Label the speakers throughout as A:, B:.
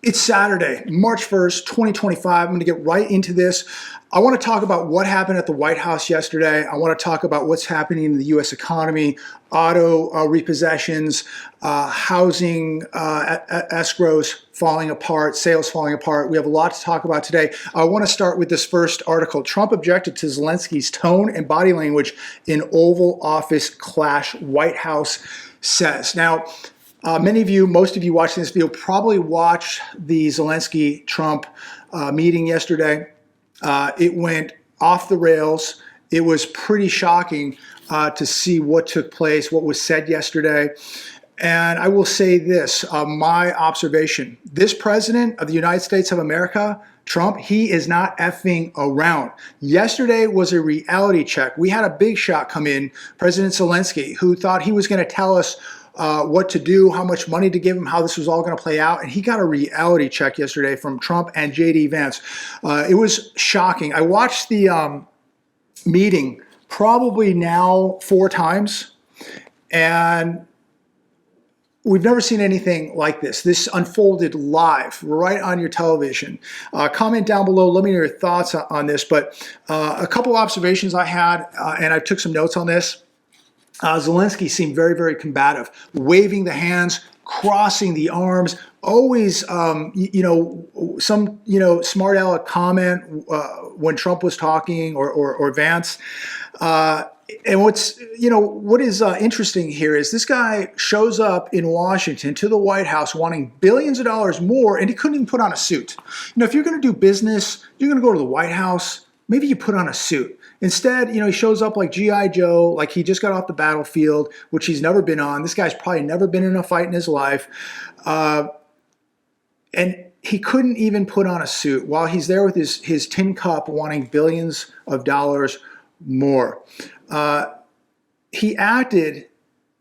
A: It's Saturday, March 1st, 2025. I'm going to get right into this. I want to talk about what happened at the White House yesterday. I want to talk about what's happening in the U.S. economy, auto repossessions, housing escrows falling apart, sales falling apart. We have a lot to talk about today. I want to start with this first article. Trump objected to Zelensky's tone and body language in Oval Office clash, White House says. Now, many of you, most of you watching this video probably watched the Zelensky-Trump meeting yesterday. It went off the rails. It was pretty shocking to see what took place, what was said yesterday. And I will say this, my observation, this president of the United States of America, Trump, he is not effing around. Yesterday was a reality check. We had a big shot come in, President Zelensky, who thought he was going to tell us what to do, how much money to give him, how this was all going to play out. And he got a reality check yesterday from Trump and JD Vance. It was shocking. I watched the meeting probably now 4 times, and we've never seen anything like this. This unfolded live right on your television. Comment down below. Let me know your thoughts on this. But a couple observations I had, and I took some notes on this. Zelensky seemed very, very combative, waving the hands, crossing the arms, always, some, smart aleck comment when Trump was talking or Vance. And what is interesting here is this guy shows up in Washington to the White House wanting billions of dollars more, and he couldn't even put on a suit. If you're going to do business, you're going to go to the White House, maybe you put on a suit. Instead, he shows up like G.I. Joe, like he just got off the battlefield, which he's never been on. This guy's probably never been in a fight in his life. And he couldn't even put on a suit while he's there with his tin cup wanting billions of dollars more. He acted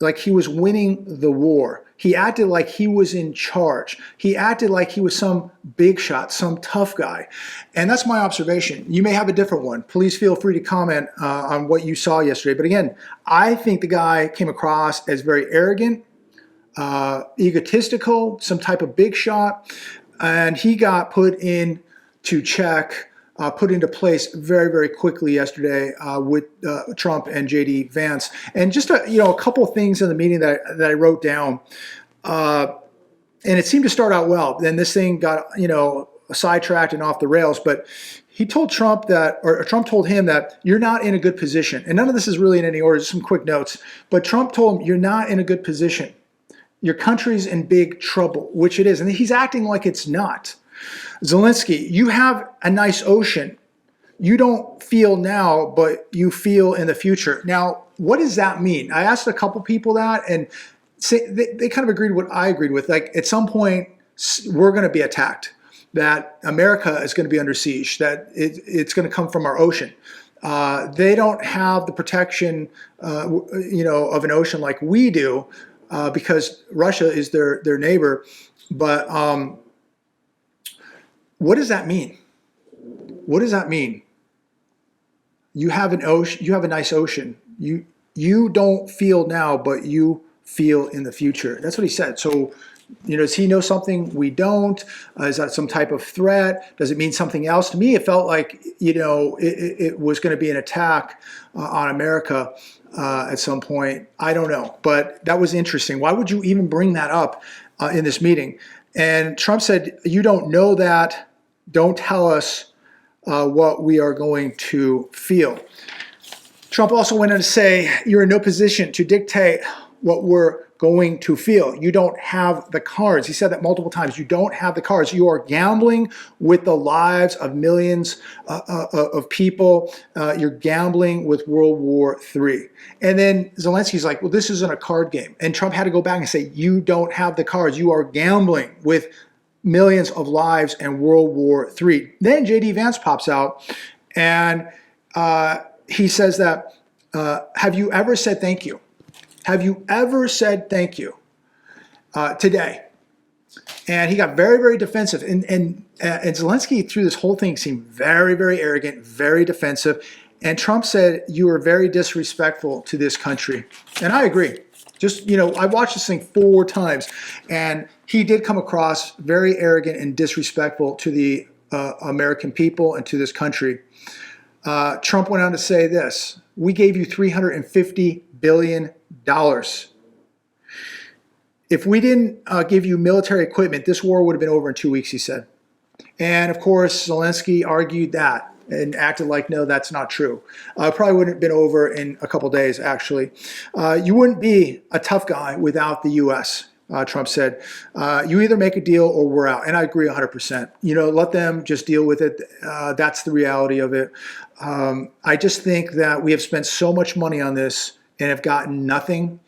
A: like he was winning the war. He acted like he was in charge. He acted like he was some big shot, some tough guy. And that's my observation. You may have a different one. Please feel free to comment on what you saw yesterday. But again, I think the guy came across as very arrogant, egotistical, some type of big shot. And he got put into check, put into place very, very quickly yesterday with Trump and JD Vance. And just a couple of things in the meeting that I wrote down, and it seemed to start out well. Then this thing got sidetracked and off the rails. But he told Trump Trump told him that you're not in a good position. And none of this is really in any order, just some quick notes. But Trump told him you're not in a good position. Your country's in big trouble, which it is. And he's acting like it's not. Zelensky, you have a nice ocean. You don't feel now, but you feel in the future. Now, what does that mean? I asked a couple people that, and they kind of agreed with what I agreed with. Like, at some point, we're going to be attacked, that America is going to be under siege, that it's going to come from our ocean. They don't have the protection, of an ocean like we do, because Russia is their neighbor. But what does that mean? What does that mean? You have an ocean. You have a nice ocean. You don't feel now, but you feel in the future. That's what he said. So, does he know something we don't? Is that some type of threat? Does it mean something else? To me, it felt like it was going to be an attack on America at some point. I don't know, but that was interesting. Why would you even bring that up in this meeting? And Trump said, you don't know that. Don't tell us what we are going to feel. Trump also went on to say, you're in no position to dictate what we're going to feel. You don't have the cards. He said that multiple times. You don't have the cards. You are gambling with the lives of millions of people. You're gambling with World War III. And then Zelensky's like, well, this isn't a card game. And Trump had to go back and say, you don't have the cards. You are gambling with millions of lives and World War III. Then JD Vance pops out and he says that, have you ever said thank you? Have you ever said thank you today? And he got very, very defensive. And Zelensky, through this whole thing, seemed very, very arrogant, very defensive. And Trump said, you are very disrespectful to this country. And I agree. Just, you know, I watched this thing 4 times, and he did come across very arrogant and disrespectful to the American people and to this country. Trump went on to say this: "We gave you $350 billion. If we didn't give you military equipment, this war would have been over in 2 weeks," he said. And of course, Zelensky argued that and acted like, no, that's not true. Probably wouldn't have been over in a couple days, actually. You wouldn't be a tough guy without the U.S., Trump said. You either make a deal or we're out. And I agree 100%. You know, let them just deal with it. That's the reality of it. I just think that we have spent so much money on this and have gotten nothing.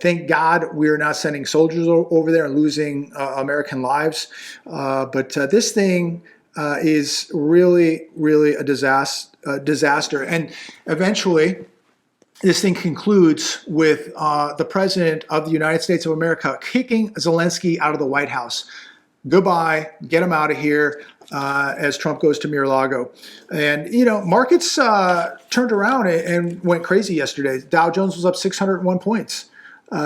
A: Thank God we're not sending soldiers over there and losing American lives. But this thing is really, really a disaster. And eventually, this thing concludes with the President of the United States of America kicking Zelensky out of the White House. Goodbye, get him out of here, as Trump goes to Mar-a-Lago. And, you know, markets turned around and went crazy yesterday. Dow Jones was up 601 points.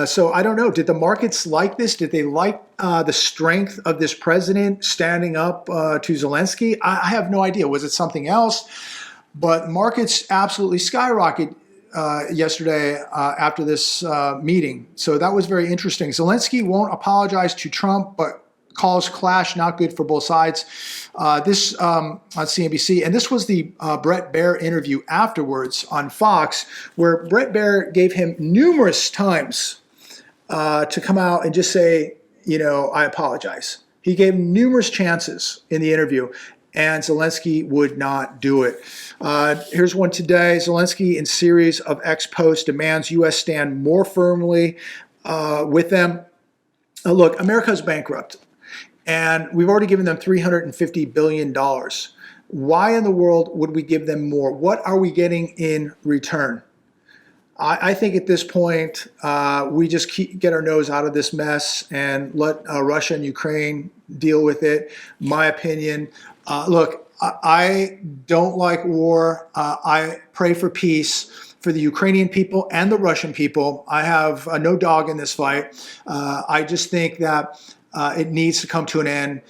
A: So I don't know, did the markets like this? Did they like the strength of this president standing up to Zelensky? I have no idea. Was it something else? But markets absolutely skyrocketed yesterday after this meeting. So that was very interesting. Zelensky won't apologize to Trump, but calls clash not good for both sides. This on CNBC, and this was the Bret Baier interview afterwards on Fox, where Bret Baier gave him numerous times to come out and just say, you know, I apologize. He gave him numerous chances in the interview, and Zelensky would not do it. Here's one today. Zelensky, in series of X posts, demands U.S. stand more firmly with them. Look, America's bankrupt. And we've already given them $350 billion. Why in the world would we give them more? What are we getting in return? I think at this point, we just get our nose out of this mess and let Russia and Ukraine deal with it. My opinion. Look, I don't like war. I pray for peace for the Ukrainian people and the Russian people. I have no dog in this fight. I just think that it needs to come to an end.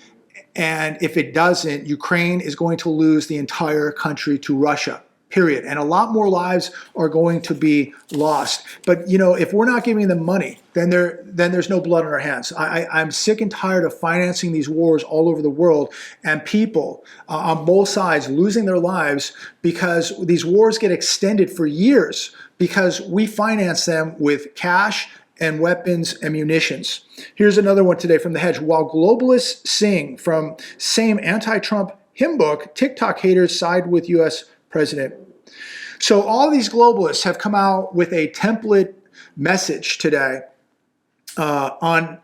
A: And if it doesn't, Ukraine is going to lose the entire country to Russia, period. And a lot more lives are going to be lost. But, you know, if we're not giving them money, then there's no blood on our hands. I'm sick and tired of financing these wars all over the world and people on both sides losing their lives because these wars get extended for years because we finance them with cash and weapons and munitions. Here's another one today from The Hedge. While globalists sing from same anti-Trump hymn book, TikTok haters side with U.S. president. So all these globalists have come out with a template message today on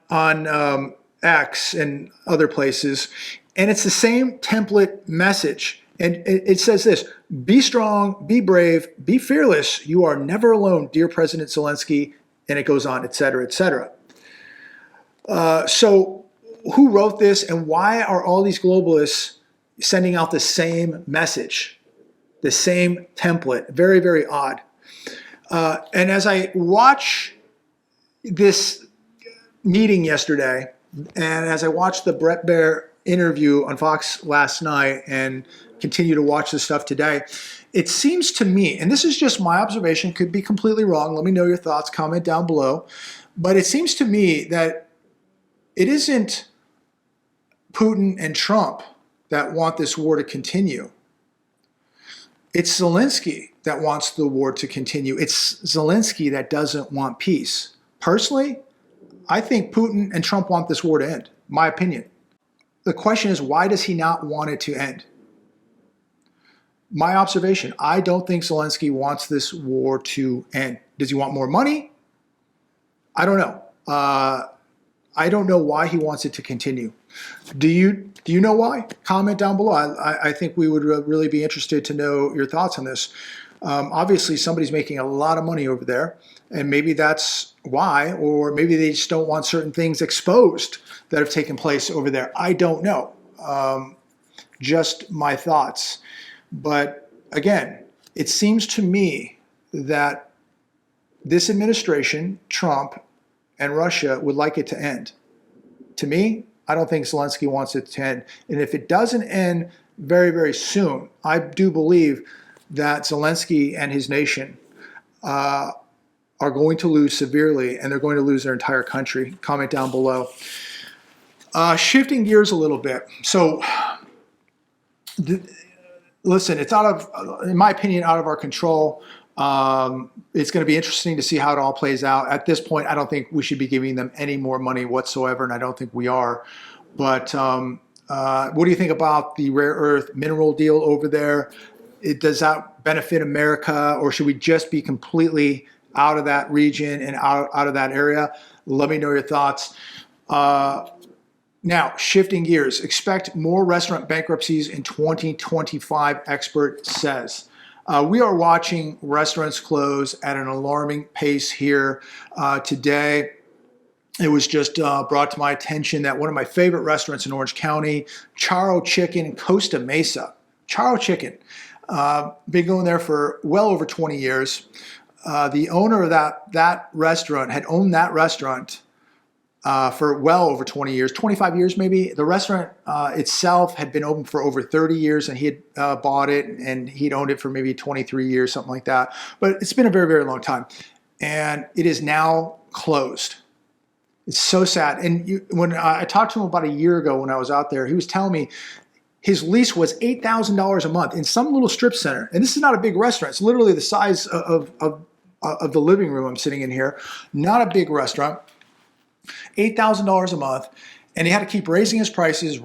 A: X and other places, and it's the same template message. And it says this: be strong, be brave, be fearless. You are never alone, dear President Zelensky. And it goes on, et cetera, et cetera. So who wrote this and why are all these globalists sending out the same message, the same template? Very, very odd. And as I watch this meeting yesterday, and as I watched the Bret Baier interview on Fox last night and continue to watch this stuff today, it seems to me, and this is just my observation, could be completely wrong. Let me know your thoughts, comment down below. But it seems to me that it isn't Putin and Trump that want this war to continue. It's Zelensky that wants the war to continue. It's Zelensky that doesn't want peace. Personally, I think Putin and Trump want this war to end, my opinion. The question is, why does he not want it to end? My observation, I don't think Zelensky wants this war to end. Does he want more money? I don't know. I don't know why he wants it to continue. Do you know why? Comment down below. I think we would really be interested to know your thoughts on this. Obviously, somebody's making a lot of money over there, and maybe that's why, or maybe they just don't want certain things exposed that have taken place over there. I don't know. Just my thoughts. But again, it seems to me that this administration, Trump, and Russia would like it to end. To me, I don't think Zelensky wants it to end. And if it doesn't end very, very soon, I do believe that Zelensky and his nation are going to lose severely, and they're going to lose their entire country. Comment down below. Shifting gears a little bit. So, listen, it's out of, in my opinion, out of our control. It's going to be interesting to see how it all plays out. At this point, I don't think we should be giving them any more money whatsoever, and I don't think we are. But what do you think about the rare earth mineral deal over there? Does that benefit America, or should we just be completely out of that region and out of that area? Let me know your thoughts. Now, shifting gears, expect more restaurant bankruptcies in 2025, expert says. We are watching restaurants close at an alarming pace here today. It was just brought to my attention that one of my favorite restaurants in Orange County, Charo Chicken, Costa Mesa. Charo Chicken. Been going there for well over 20 years. The owner of that restaurant had owned that restaurant for well over 20 years, 25 years maybe. The restaurant itself had been open for over 30 years, and he had bought it, and he'd owned it for maybe 23 years, something like that. But it's been a very, very long time. And it is now closed. It's so sad. And when I talked to him about a year ago when I was out there, he was telling me his lease was $8,000 a month in some little strip center. And this is not a big restaurant. It's literally the size of the living room I'm sitting in here. Not a big restaurant. $8,000 a month, and he had to keep raising his prices,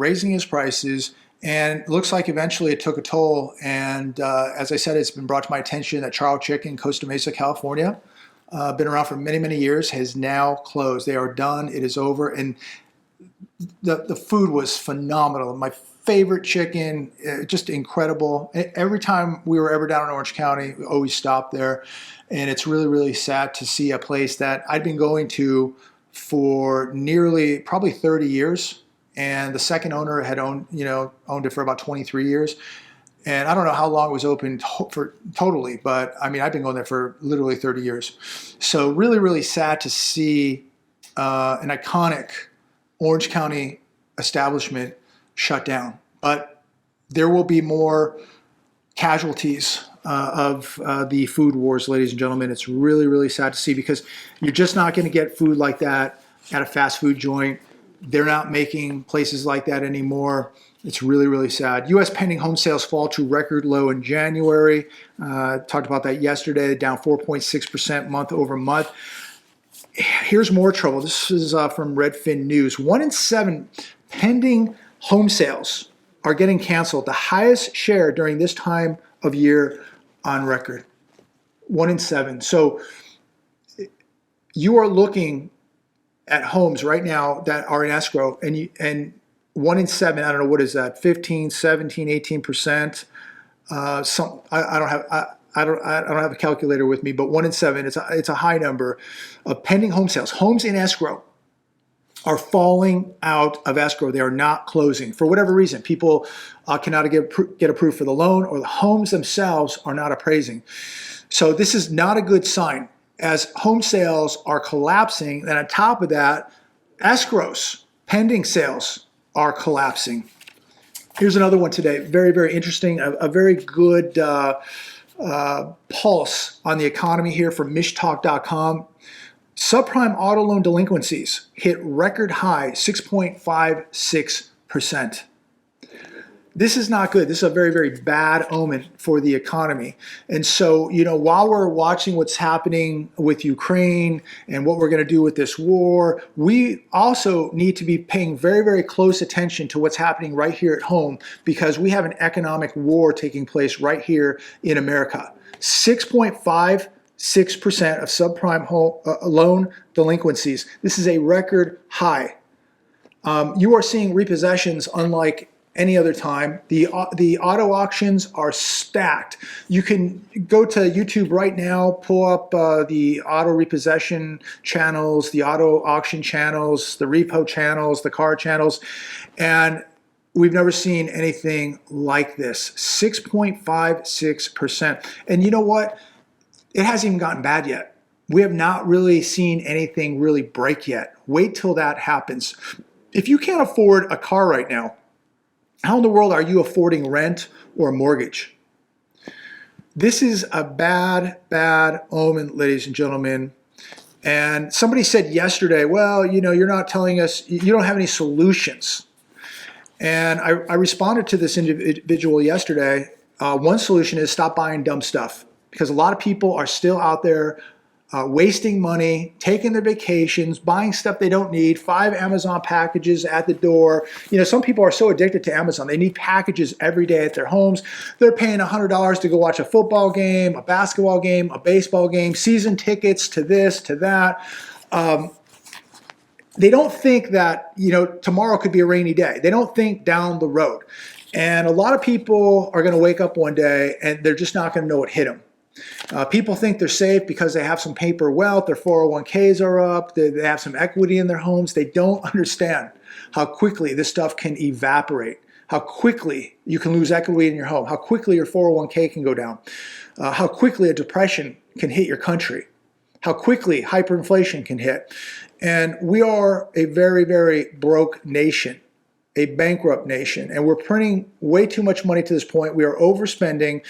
A: and it looks like eventually it took a toll. And as I said, it's been brought to my attention that Charo Chicken, Costa Mesa, California, been around for many, many years, has now closed. They are done. It is over. And the food was phenomenal. My favorite chicken, just incredible. Every time we were ever down in Orange County, we always stopped there. And it's really, really sad to see a place that I'd been going to for nearly probably 30 years, and the second owner had owned it for about 23 years, and I don't know how long it was open for totally, but I mean, I've been going there for literally 30 years. So really, really sad to see an iconic Orange County establishment shut down. But there will be more casualties of the food wars, ladies and gentlemen. It's really, really sad to see, because you're just not going to get food like that at a fast food joint. They're not making places like that anymore. It's really, really sad. U.S. pending home sales fall to record low in January. Talked about that yesterday, down 4.6% month over month. Here's more trouble. This is from Redfin News. 1 in 7 pending home sales are getting canceled, the highest share during this time of year on record. 1 in 7. So you are looking at homes right now that are in escrow, and 1 in 7, I don't know, what is that, 15, 17, 18%. I don't have a calculator with me, but 1 in 7, it's a high number of pending home sales. Homes in escrow are falling out of escrow. They are not closing for whatever reason. People cannot get approved for the loan, or the homes themselves are not appraising. So this is not a good sign, as home sales are collapsing. And on top of that, escrows, pending sales, are collapsing. Here's another one today. Very, very interesting. A very good pulse on the economy here from mishtalk.com. Subprime auto loan delinquencies hit record high 6.56%. This is not good. This is a very, very bad omen for the economy. And so, while we're watching what's happening with Ukraine and what we're going to do with this war, we also need to be paying very, very close attention to what's happening right here at home, because we have an economic war taking place right here in America. 6.56% of subprime loan delinquencies. This is a record high. You are seeing repossessions unlike any other time. The auto auctions are stacked. You can go to YouTube right now, pull up the auto repossession channels, the auto auction channels, the repo channels, the car channels, and we've never seen anything like this. 6.56%. And you know what? It hasn't even gotten bad yet. We have not really seen anything really break yet. Wait till that happens. If you can't afford a car right now, how in the world are you affording rent or a mortgage? This is a bad, bad omen, ladies and gentlemen. And somebody said yesterday, well, you're not telling us, you don't have any solutions. And I responded to this individual yesterday. One solution is stop buying dumb stuff, because a lot of people are still out there wasting money, taking their vacations, buying stuff they don't need, 5 Amazon packages at the door. Some people are so addicted to Amazon, they need packages every day at their homes. They're paying $100 to go watch a football game, a basketball game, a baseball game, season tickets to this, to that. They don't think that, tomorrow could be a rainy day. They don't think down the road. And a lot of people are going to wake up one day and they're just not going to know what hit them. People think they're safe because they have some paper wealth, their 401ks are up, they have some equity in their homes. They don't understand how quickly this stuff can evaporate, how quickly you can lose equity in your home, how quickly your 401k can go down, how quickly a depression can hit your country, how quickly hyperinflation can hit. And we are a very, very broke nation, a bankrupt nation, and we're printing way too much money to this point. We are overspending.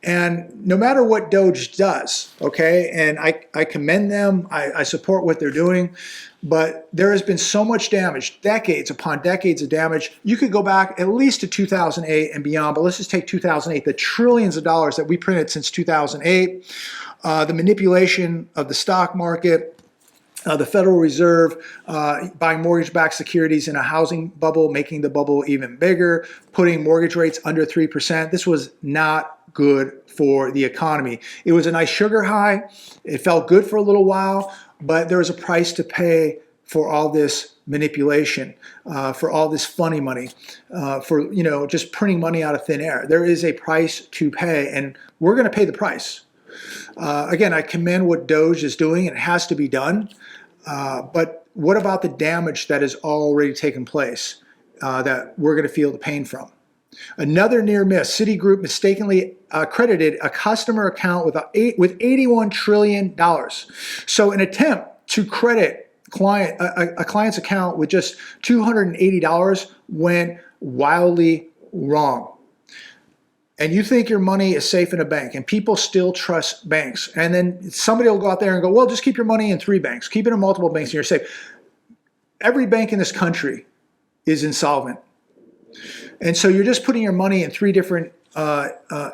A: And no matter what Doge does, okay, and I commend them, I support what they're doing, but there has been so much damage, decades upon decades of damage. You could go back at least to 2008 and beyond, but let's just take 2008, the trillions of dollars that we printed since 2008, the manipulation of the stock market, the Federal Reserve buying mortgage-backed securities in a housing bubble, making the bubble even bigger, putting mortgage rates under 3%. This was not good for the economy. It was a nice sugar high. It felt good for a little while, but there was a price to pay for all this manipulation, for all this funny money, for just printing money out of thin air. There is a price to pay, and we're going to pay the price. Again, I commend what Doge is doing. It has to be done. But what about the damage that has already taken place that we're going to feel the pain from? Another near miss. Citigroup mistakenly credited a customer account with $81 trillion. So an attempt to credit a client's account with just $280 went wildly wrong. And you think your money is safe in a bank, and people still trust banks. And then somebody will go out there and go, well, just keep your money in 3 banks. Keep it in multiple banks and you're safe. Every bank in this country is insolvent. And so you're just putting your money in 3 different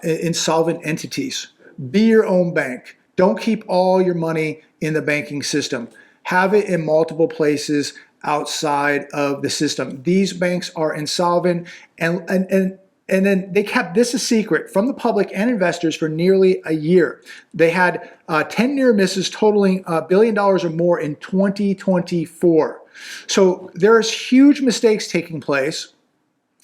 A: insolvent entities. Be your own bank. Don't keep all your money in the banking system. Have it in multiple places outside of the system. These banks are insolvent, and then they kept this a secret from the public and investors for nearly a year. They had 10 near misses totaling $1 billion or more in 2024. So there's huge mistakes taking place.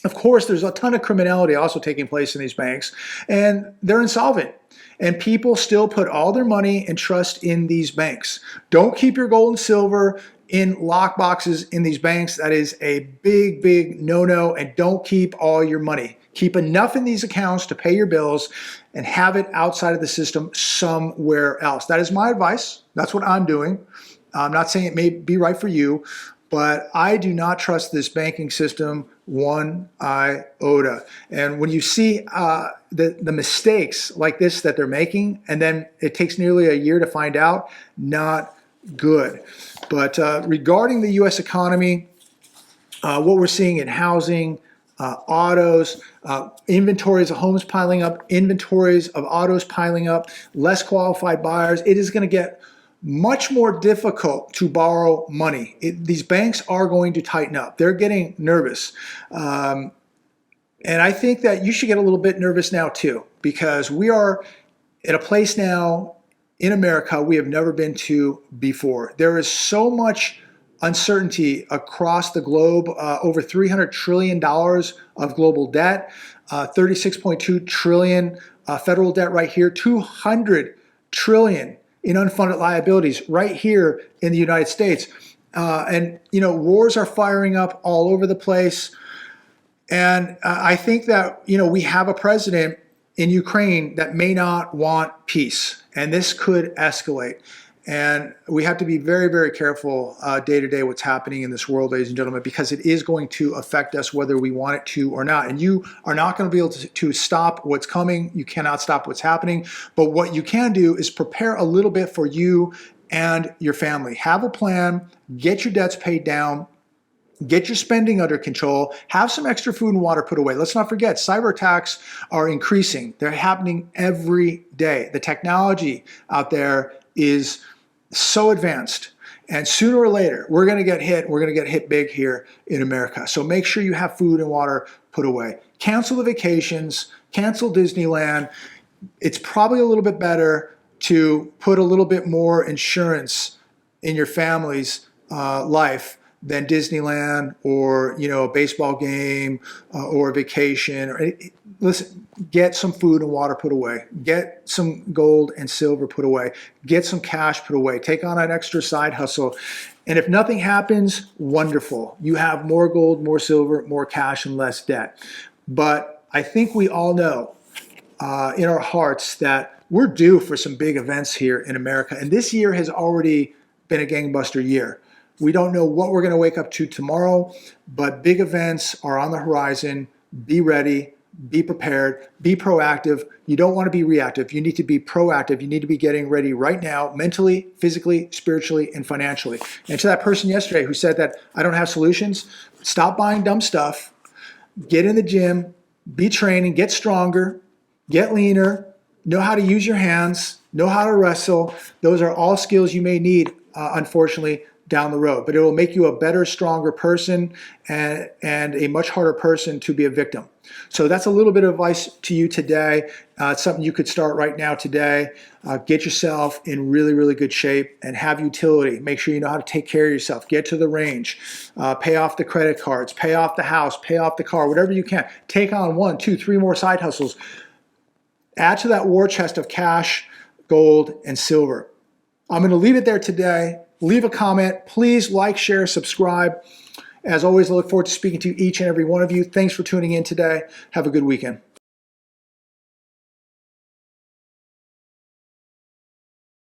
A: Of course, there's a ton of criminality also taking place in these banks, and they're insolvent. And people still put all their money and trust in these banks. Don't keep your gold and silver in lock boxes in these banks. That is a big, big no-no. And don't keep all your money. Keep enough in these accounts to pay your bills and have it outside of the system somewhere else. That is my advice. That's what I'm doing. I'm not saying it may be right for you, but I do not trust this banking system one iota. And when you see the mistakes like this that they're making, and then it takes nearly a year to find out, not good. But regarding the U.S. economy, what we're seeing in housing, autos, inventories of homes piling up, inventories of autos piling up, less qualified buyers, it is going to get much more difficult to borrow money. These banks are going to tighten up. They're getting nervous. And I think that you should get a little bit nervous now too, because we are at a place now in America we have never been to before. There is so much uncertainty across the globe, over $300 trillion of global debt, 36.2 trillion federal debt right here, 200 trillion in unfunded liabilities right here in the United States. And, wars are firing up all over the place. And I think that, we have a president in Ukraine that may not want peace, and this could escalate. And we have to be very, very careful day to day what's happening in this world, ladies and gentlemen, because it is going to affect us whether we want it to or not. And you are not going to be able to stop what's coming. You cannot stop what's happening. But what you can do is prepare a little bit for you and your family. Have a plan, get your debts paid down, get your spending under control, have some extra food and water put away. Let's not forget, cyber attacks are increasing. They're happening every day. The technology out there is so advanced, and sooner or later we're going to get hit. We're going to get hit big here in America. So make sure you have food and water put away. Cancel the vacations, cancel Disneyland. It's probably a little bit better to put a little bit more insurance in your family's life than Disneyland or a baseball game or a vacation. Listen, get some food and water put away. Get some gold and silver put away. Get some cash put away. Take on an extra side hustle. And if nothing happens, wonderful. You have more gold, more silver, more cash, and less debt. But I think we all know in our hearts that we're due for some big events here in America. And this year has already been a gangbuster year. We don't know what we're going to wake up to tomorrow, but big events are on the horizon. Be ready, be prepared, be proactive. You don't want to be reactive. You need to be proactive. You need to be getting ready right now, mentally, physically, spiritually, and financially. And to that person yesterday who said that I don't have solutions, stop buying dumb stuff, get in the gym, be training, get stronger, get leaner, know how to use your hands, know how to wrestle. Those are all skills you may need, unfortunately, down the road, but it will make you a better, stronger person and a much harder person to be a victim. So that's a little bit of advice to you today. It's something you could start right now today. Get yourself in really, really good shape and have utility. Make sure you know how to take care of yourself. Get to the range. Pay off the credit cards. Pay off the house. Pay off the car. Whatever you can. Take on 1, 2, 3 more side hustles. Add to that war chest of cash, gold, and silver. I'm going to leave it there today. Leave a comment. Please like, share, subscribe. As always, I look forward to speaking to each and every one of you. Thanks for tuning in today. Have a good weekend.